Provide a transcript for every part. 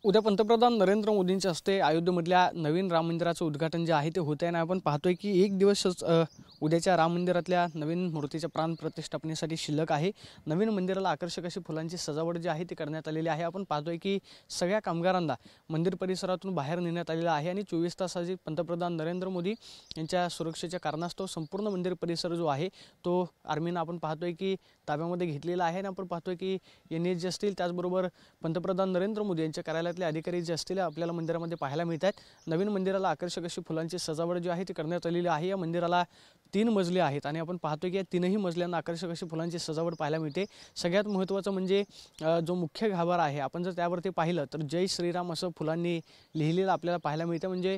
उद्या पंतप्रधान नरेंद्र मोदींच्या हस्ते अयोध्येमधल्या नवीन राम मंदिराचं उद्घाटन जे आहे ते होत आहे आणि आपण पाहतोय की एक दिवसच उद्याच्या राम मंदिरातल्या नवीन मूर्तीच्या प्राण प्रतिष्ठापनेसाठी शिल्लक आहे। नवीन मंदिराला आकर्षक अशी फुलांची सजावट जी आहे ती करण्यात आलेली आहे। आपण पाहतोय की सगळ्या कामगारांना मंदिर परिसरातून बाहेर नेण्यात आलेलं आहे आणि 24 तासाची पंतप्रधान नरेंद्र मोदी यांच्या सुरक्षेच्या कारणास्तव संपूर्ण मंदिर परिसर जो आहे तो आर्मीनं आपण पाहतोय की ताब्यामध्ये घेतलेला आहे आणि आपण पाहतोय की एनएच जे असतील त्याचबरोबर पंतप्रधान नरेंद्र मोदी यांच्या कार्यालयातले अधिकारी जे असतील आपल्याला मंदिरामध्ये पाहायला मिळतात। नवीन मंदिराला आकर्षक अशी फुलांची सजावट जी आहे ती करण्यात आलेली आहे। या मंदिराला 3 मजले आहेत आणि आपण पाहतोय की या तीनही मजल्यांना आकर्षक अशी फुलांची सजावट पाहायला मिळते। सगळ्यात महत्त्वाचं म्हणजे जो मुख्य गाभारा आहे आपण जर त्यावरती पाहिलं तर जय श्रीराम असं फुलांनी लिहिलेलं आपल्याला पाहायला मिळतं। म्हणजे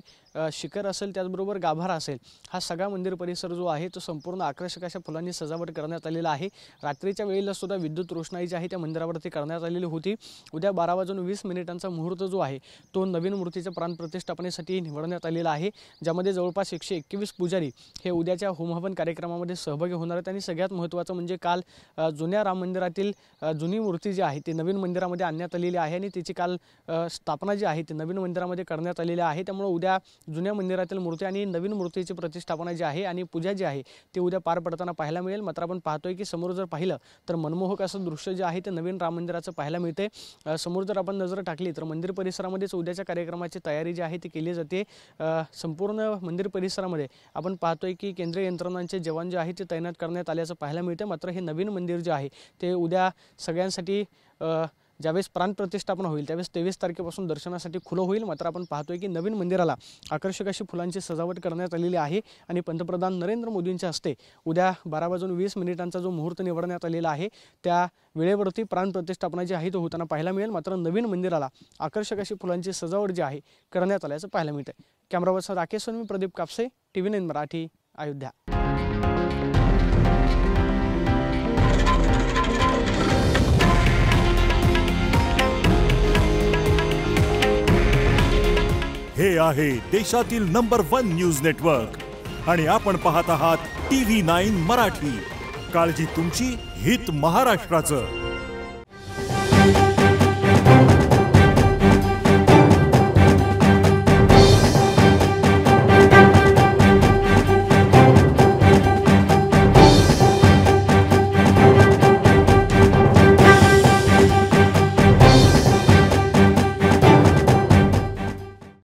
शिखर असेल त्याचबरोबर गाभारा असेल हा सगळा मंदिर परिसर जो आहे तो संपूर्ण आकर्षक अशा फुलांनी सजावट करण्यात आलेला आहे। रात्रीच्या वेळेला सुद्धा विद्युत रोषणाई जी आहे त्या मंदिरावरती करण्यात आलेली होती। उद्या 12:20 मुहूर्त जो आहे तो नवीन मूर्तीच्या प्राण प्रतिष्ठापनेसाठी निवडण्यात आलेला आहे, ज्यामध्ये जवळपास 121 पुजारी हे उद्याच्या होमहवन कार्यक्रमामध्ये सहभागी होणार आहेत। आणि सगळ्यात महत्त्वाचं म्हणजे काल जुन्या राम मंदिरातील जुनी मूर्ती जी आहे ती नवीन मंदिरामध्ये आणण्यात आलेली आहे आणि तिची काल स्थापना जी आहे ती नवीन मंदिरामध्ये करण्यात आलेली आहे। त्यामुळे उद्या जुन्या मंदिरातील मूर्ती आणि नवीन मूर्तीची प्रतिष्ठापना जी आहे आणि पूजा जी आहे ती उद्या पार पडताना पाहायला मिळेल। मात्र आपण पाहतोय की समोर जर पाहिलं तर मनमोहक असं दृश्य जे आहे ते नवीन राम मंदिराचं पाहायला मिळते। समोर जर आपण नजर टाकली तर मंदिर परिसरामध्येच उद्याच्या कार्यक्रमाची तयारी जी आहे ती केली जाते। संपूर्ण मंदिर परिसरामध्ये आपण पाहतोय की केंद्रीय यंत्रणांचे जवान जे आहे ते तैनात करण्यात आल्याचं पाहायला मिळतं। मात्र हे नवीन मंदिर जे आहे ते उद्या सगळ्यांसाठी ज्यावेळेस प्राण प्रतिष्ठापना होईल त्यावेळेस 23 तारखेपासून दर्शनासाठी खुलं होईल। मात्र आपण पाहतोय की नवीन मंदिराला आकर्षक अशी फुलांची सजावट करण्यात आलेली आहे आणि पंतप्रधान नरेंद्र मोदींच्या हस्ते उद्या 12:20 जो मुहूर्त निवडण्यात आलेला आहे त्या वेळेवरती प्राण प्रतिष्ठापना जी आहे तो होताना पाहायला मिळेल। मात्र नवीन मंदिराला आकर्षक अशी फुलांची सजावट जी आहे करण्यात आल्याचं पाहायला मिळतं। कॅमेरापर्सन राकेश मी प्रदीप कापसे, TV9 मराठी, अयोध्या। हे आहे देशातील नंबर 1 न्यूज नेटवर्क आणि आपण पाहत आहात TV9 मराठी। काळजी तुमची, हित महाराष्ट्राचं।